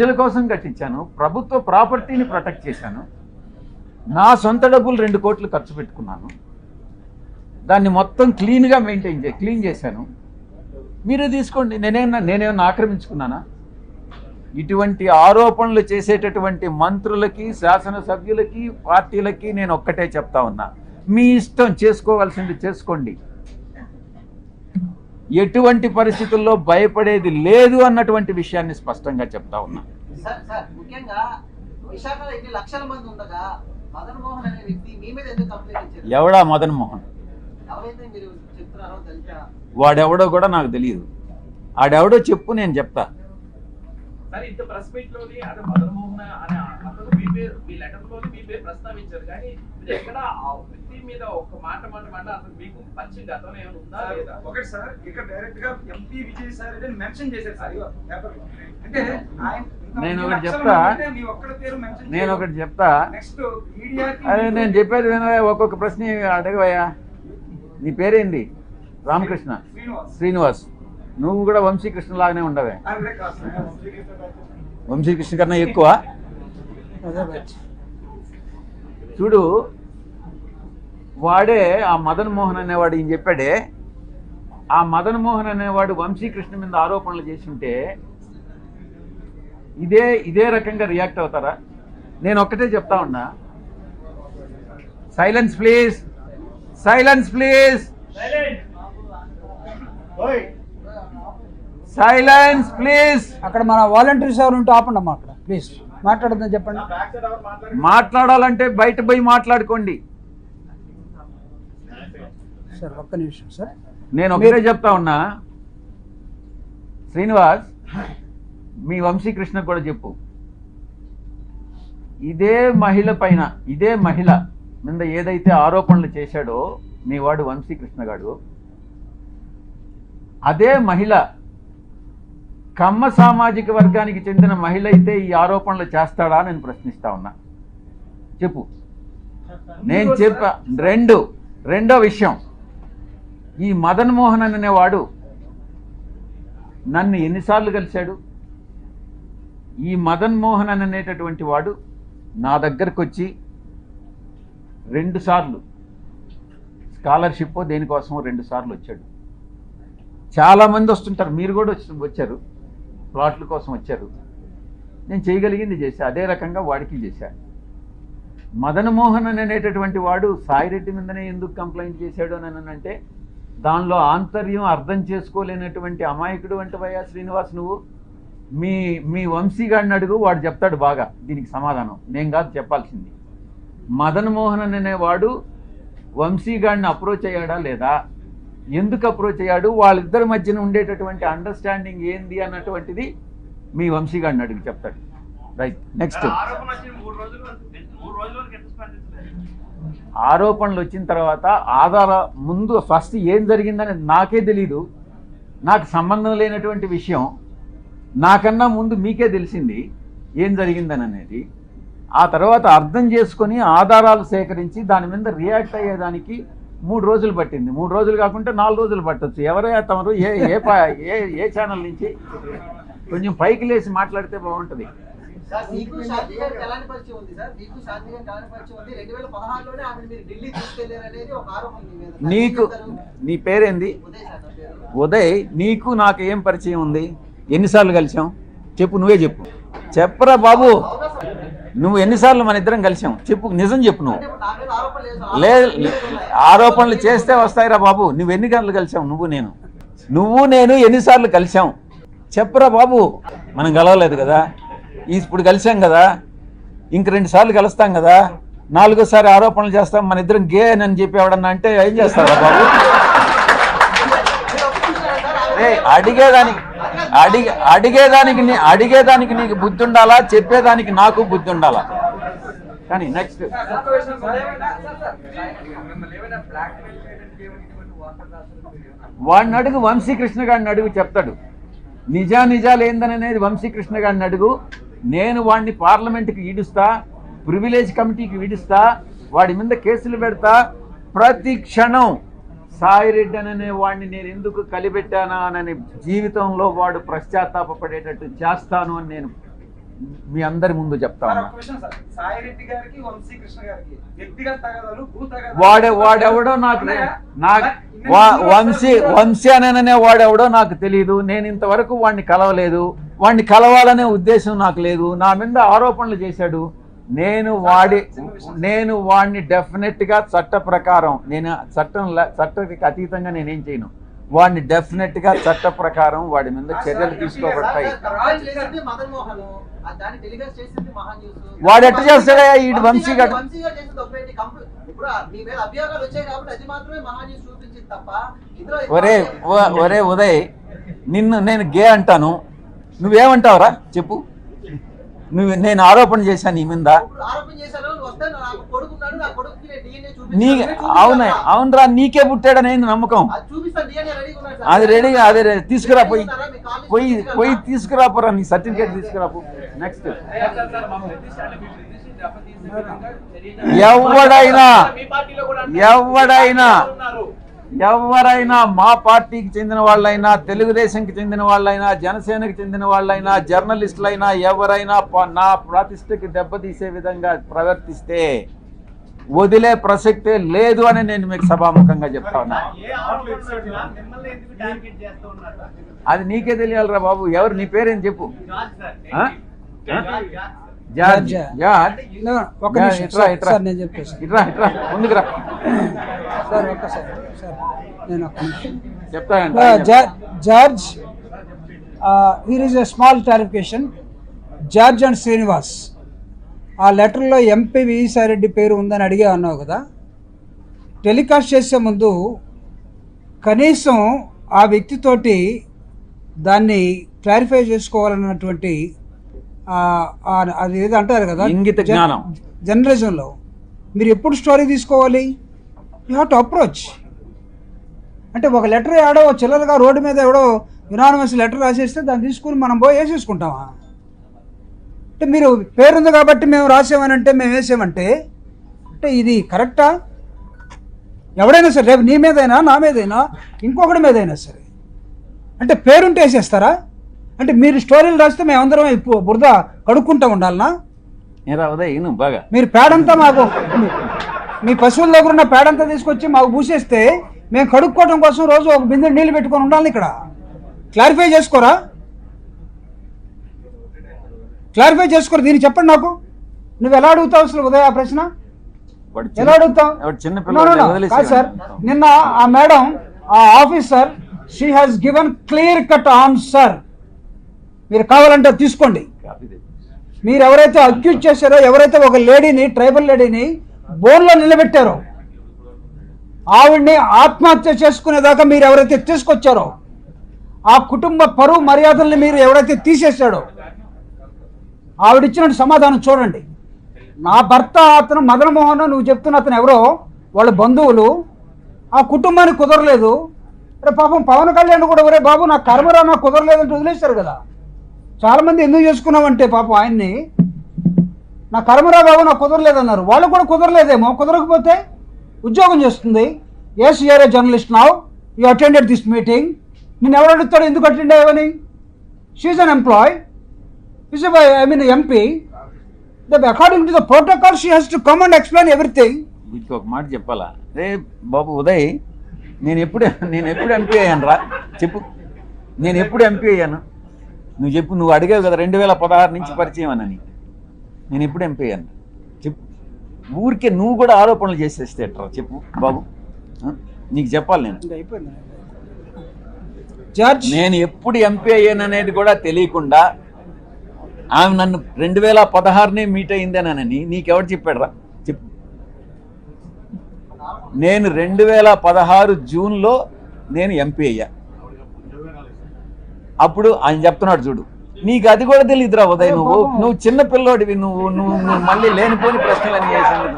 ప్రజల కోసం కట్టించాను, ప్రభుత్వ ప్రాపర్టీని ప్రొటెక్ట్ చేశాను, నా సొంత డబ్బులు 2 కోట్లు ఖర్చు పెట్టుకున్నాను, దాన్ని మొత్తం క్లీన్ చేశాను. మీరే తీసుకోండి. నేనేమన్నా ఆక్రమించుకున్నానా? ఇటువంటి ఆరోపణలు చేసేటటువంటి మంత్రులకి, శాసనసభ్యులకి, పార్టీలకి నేను ఒక్కటే చెప్తా ఉన్నా, మీ ఇష్టం, చేసుకోవాల్సింది చేసుకోండి. ఎటువంటి పరిస్థితుల్లో భయపడేది లేదు అన్నటువంటి విషయాన్ని స్పష్టంగా చెప్తా ఉన్నా. ఎవడా మదన్ మోహన్? వాడెవడో కూడా నాకు తెలియదు. ఆడెవడో చెప్పు, నేను చెప్తా. సరే, ఇంత ప్రెస్ మీట్ లోని అదే మదన్ మోహన్ అనే అతను మీ పేరు, మీ లెటర్ లోని మీ పేరు ప్రస్తావించారు, కానీ మీరు ఎక్కడ ఆ వ్యక్తి మీద ఒక మాట అసలు మీకు పరిచయం గతంలో ఏమైనా ఉందా లేదా? ఒకటి సార్, ఇక్కడ డైరెక్ట్ గా ఎంపీ విజయ్ సార్ అని మెన్షన్ చేశారు సార్ పేపర్ లో. అంటే నేను ఒకటి చెప్తా. నెక్స్ట్ మీడియాకి అదే నేను చెప్పేది వినవా? ఒక్కొక్క ప్రశ్న అడగవయ్యా. నీ పేరేంటి? రామకృష్ణ శ్రీనివాస్. నువ్వు కూడా వంశీకృష్ణ లాగానే ఉండవే. వంశీకృష్ణ కన్నా ఎక్కువ. చూడు, వాడే ఆ మదన్ మోహన్ అనేవాడు ఈయన చెప్పాడే, ఆ మదన్ మోహన్ అనేవాడు వంశీకృష్ణ మీద ఆరోపణలు చేసి ఉంటే ఇదే రకంగా రియాక్ట్ అవుతారా? నేను ఒక్కటే చెప్తా ఉన్నా, silence please, silence please, silence please. అక్కడ మన వాలంటీర్స్ ఎవరు ఉంటే ఆపండి అమ్మా, అక్కడ ప్లీజ్ మాట్లాడదని చెప్పండి. మాట్లాడాలంటే బయట పోయి మాట్లాడుకోండి సార్. ఒక్క నిమిషం సార్, నేను ఒకటే చెప్తా ఉన్నా, శ్రీనివాస్, మీ వంశీకృష్ణ కూడా చెప్పు, ఇదే మహిళ మీద ఏదైతే ఆరోపణలు చేశాడో మీ వాడు వంశీకృష్ణ గాడు, అదే మహిళ కమ్మ సామాజిక వర్గానికి చెందిన మహిళ అయితే ఈ ఆరోపణలు చేస్తాడా నేను ప్రశ్నిస్తా ఉన్నా. చెప్పు. నేను చెప్పా. రెండో విషయం, ఈ మదన్ మోహన్ అనేవాడు నన్ను ఎన్నిసార్లు కలిశాడు? ఈ మదన్ మోహన్ అనేటటువంటి వాడు నా దగ్గరకు వచ్చి 2 సార్లు స్కాలర్షిప్ దేనికోసమో 2 సార్లు వచ్చాడు. చాలామంది వస్తుంటారు, మీరు కూడా వచ్చారు, ప్లాట్ల కోసం వచ్చారు. నేను చేయగలిగింది చేశా, అదే రకంగా వాడికి చేశా. మదన్ మోహన్ అనేటటువంటి వాడు సాయిరెడ్డి మీదనే ఎందుకు కంప్లైంట్ చేశాడు అని అంటే, దానిలో ఆంతర్యం అర్థం చేసుకోలేనటువంటి అమాయకుడు అంటవయ్యా శ్రీనివాస్ నువ్వు. మీ వంశీగాడిని అడుగు, వాడు చెప్తాడు బాగా దీనికి సమాధానం, నేను కాదు చెప్పాల్సింది. మదన్ మోహన్ అనేవాడు వంశీగాడిని అప్రోచ్ అయ్యాడా లేదా, ఎందుకు అప్రోచ్ అయ్యాడు, వాళ్ళిద్దరి మధ్యన ఉండేటటువంటి అండర్స్టాండింగ్ ఏంది అన్నటువంటిది మీ వంశీగాడిని అడుగు, చెప్తాడు. రైట్. నెక్స్ట్, ఆరోపణలు వచ్చిన తర్వాత ముందు ఫస్ట్ ఏం జరిగిందని నాకే తెలీదు, నాకు సంబంధం లేనటువంటి విషయం. నాకన్నా ముందు మీకే తెలిసింది ఏం జరిగిందని అనేది. ఆ తర్వాత అర్థం చేసుకొని ఆధారాలు సేకరించి దాని మీద రియాక్ట్ అయ్యేదానికి 3 రోజులు పట్టింది. 3 రోజులు కాకుండా 4 రోజులు పట్టొచ్చు. ఎవరైనా తమరు ఏ ఛానల్ నుంచి కొంచెం పైకి లేచి మాట్లాడితే బాగుంటుంది. నీకు, నీ పేరేంది? ఉదయ్. నీకు నాకు ఏం పరిచయం ఉంది? ఎన్నిసార్లు కలిసాం చెప్పు, నువ్వే చెప్పు. చెప్పరా బాబు, నువ్వు ఎన్నిసార్లు మన ఇద్దరం కలిసాం చెప్పు, నిజం చెప్పు. లేదు, ఆరోపణలు చేస్తే వస్తాయిరా బాబు. నువ్వు ఎన్ని గంటలు కలిసాం? నువ్వు నేను ఎన్నిసార్లు కలిసాం చెప్పరా బాబు. మనం కలవలేదు కదా, ఇప్పుడు కలిసాం కదా, ఇంక 2 సార్లు కలుస్తాం కదా, 4వ సారి ఆరోపణలు చేస్తాం మన ఇద్దరం గే అని చెప్పి ఎవడన్నా అంటే ఏం చేస్తారా బాబు? అడిగేదానికి నీకు బుద్ధి ఉండాలా, చెప్పేదానికి నాకు బుద్ధి ఉండాలా. కానీ నెక్స్ట్, వాడిని అడుగు, వంశీకృష్ణ గారిని అడుగు, చెప్తాడు. నిజాలు ఏందనేది వంశీకృష్ణ గారిని అడుగు. నేను వాడిని పార్లమెంట్కి ఈడుస్తా, ప్రివిలేజ్ కమిటీకి ఈడుస్తా, వాడి మీద కేసులు పెడతా. ప్రతి క్షణం సాయిరెడ్డి అనే వాడిని నేను ఎందుకు కలిపెట్టానా అని జీవితంలో వాడు పశ్చాత్తాపడేటట్టు చేస్తాను అని నేను మీ అందరి ముందు చెప్తా సార్, ఉన్నా. ఒక విషయం సార్, సాయిరెడ్డి గారికి వంశీ కృష్ణ గారికి వ్యక్తిగత తగాదాలు, భూ తగాదాలు వాడెవడో నాకు వంశీ అనే వాడెవడో నాకు తెలియదు. నేను ఇంతవరకు వాడిని కలవలేదు. వాడిని కలవాలనే ఉద్దేశం నాకు లేదు. నా మీద ఆరోపణలు చేశాడు. నేను వాడిని డెఫినెట్ గా చట్ట ప్రకారం, నేను చట్టానికి అతీతంగా నేనేం చేయను. వాడిని డెఫినెట్ గా చట్ట ప్రకారం వాడి మీద చర్యలు తీసుకోబడతాయి. వాడు ఎట్ట చేస్తాడా ఈ వంశీ గారు? ఒరే ఉదయ్, నిన్ను నేను గే అంటాను, నువ్వేమంటావురా చెప్పు? నేను ఆరోపణ చేశాను నీ మీద. అవునరా, నీకే పుట్టాడా నేను నమ్మకం. అది రెడీ, అదే తీసుకురా, పోయి తీసుకురాపోరా, నీ సర్టిఫికేట్ తీసుకురాపు. నెక్స్ట్ ఎవరైనా మా పార్టీకి చెందిన వాళ్ళైనా, తెలుగుదేశంకి చెందిన వాళ్ళైనా, జనసేనకి చెందిన వాళ్ళైనా, జర్నలిస్టులైనా ఎవరైనా నా ప్రతిష్టకి దెబ్బతీసే విధంగా ప్రవర్తిస్తే వదిలే ప్రసక్తే లేదు అని నేను మీకు సభాముఖంగా చెప్తా ఉన్నా. అది నీకే తెలియాలిరా బాబు. ఎవరు, నీ పేరేం చెప్పు? జార్జ్. ఇట్రా ముందుకు రా. George, here is a small clarification. George and Srinivas, ఆ లెటర్లో ఎంపీ విజయసాయిరెడ్డి పేరు ఉందని అడిగే అన్నావు కదా. టెలికాస్ట్ చేసే ముందు కనీసం ఆ వ్యక్తితోటి దాన్ని క్లారిఫై చేసుకోవాలన్నటువంటి అది ఏదో అంటారు కదా, ఇంగిత జ్ఞానం జర్నలిజంలో మీరు ఎప్పుడు స్టోరీ తీసుకోవాలి? You have to approach. అంటే ఒక లెటర్ ఆడో చిల్లరగా రోడ్డు మీద ఎవడో యునానిమస్ లెటర్ రాసేస్తే దాన్ని తీసుకుని మనం పోయి వేసేసుకుంటామా? అంటే మీరు పేరుంది కాబట్టి మేము రాసామని అంటే, మేము వేసామంటే అంటే ఇది కరెక్టా? ఎవడైనా సరే, రేపు నీ మీదైనా, నా మీదైనా, ఇంకొకటి మీదైనా సరే, అంటే పేరుంటే వేసేస్తారా? అంటే మీరు స్టోరీలు రాస్తే మేమందరం బురద కడుక్కుంటూ ఉండాలనా? బాగా మీరు పేడంతా మాకు, మీ పశువుల దగ్గర ఉన్న పేడంతా తీసుకొచ్చి మాకు పూసేస్తే మేము కడుక్కోవడం కోసం రోజు ఒక బిందె నీళ్ళు పెట్టుకొని ఉండాలి ఇక్కడ. క్లారిఫై చేసుకోరా? క్లారిఫై చేసుకోరు. దీన్ని చెప్పండి నాకు. నువ్వు ఎలా అడుగుతావు అసలు ఉదయ ఆ ప్రశ్న? ఎలా అడుగుతావు? కాదు సార్, నిన్న ఆ మేడం, ఆ officer, she has given clear cut answer. మీరు కావాలంటే తీసుకోండి. మీరు ఎవరైతే అక్యూజ్ చేశారో, ఎవరైతే ఒక లేడీని, ట్రైబల్ లేడీని బోన్లో నిలబెట్టారో, ఆవిడ్ని ఆత్మహత్య చేసుకునేదాకా మీరు ఎవరైతే తీసుకొచ్చారో, ఆ కుటుంబ పరువు మర్యాదల్ని మీరు ఎవరైతే తీసేశాడో, ఆవిడిచ్చిన సమాధానం చూడండి. నా భర్త అతను మదన్ మోహన్, నువ్వు చెప్తున్న అతను ఎవరో, వాళ్ళ బంధువులు, ఆ కుటుంబానికి కుదరలేదు. అరే పాపం పవన్ కళ్యాణ్ కూడా, ఒరే బాబు నా కర్మరా నాకు కుదరలేదంటే వదిలేశారు కదా. చాలామంది ఎందుకు చేసుకున్నామంటే పాపం ఆయన్ని, నా కర్మరా బాబు నాకు కుదరలేదన్నారు. వాళ్ళు కూడా కుదరలేదేమో. కుదరకపోతే ఉద్యోగం చేస్తుంది. Yes you're a journalist now, you attended this meeting. నేను ఎవరు అడుగుతాడు ఎందుకు అటెండ్ అయ్యావని? She is an employee, is I mean MP. According to the protocol she has to come and explain everything. వీటికి ఒక మాట చెప్పాలా? రే బాబు ఉదయ్, నేను ఎప్పుడు ఎంపీ అయ్యాను రా చెప్పు. నేను ఎప్పుడు ఎంపీ అయ్యాను? నువ్వు చెప్పు. నువ్వు అడిగావు కదా 2016 నుంచి పరిచయం అని. నేను ఎప్పుడు ఎంపీ అయ్యాను చెప్పు. ఊరికే నువ్వు కూడా ఆరోపణలు చేసేస్తే ఎట్రా చెప్పు బాబు. నీకు చెప్పాలి నేను ఎప్పుడు ఎంపీ అయ్యాను అనేది కూడా తెలియకుండా ఆమె నన్ను 2016 మీట్ అయిందేనని నీకెవరు చెప్పాడు రా చెప్పు. నేను 2016 జూన్లో నేను ఎంపీ అయ్యా. అప్పుడు ఆయన చెప్తున్నాడు చూడు, నీకు అది కూడా తెలియదురా ఉదయ్. నువ్వు చిన్న పిల్లోడివి. నువ్వు మళ్ళీ లేనిపోని ప్రశ్నలు అన్ని చేసేందుకు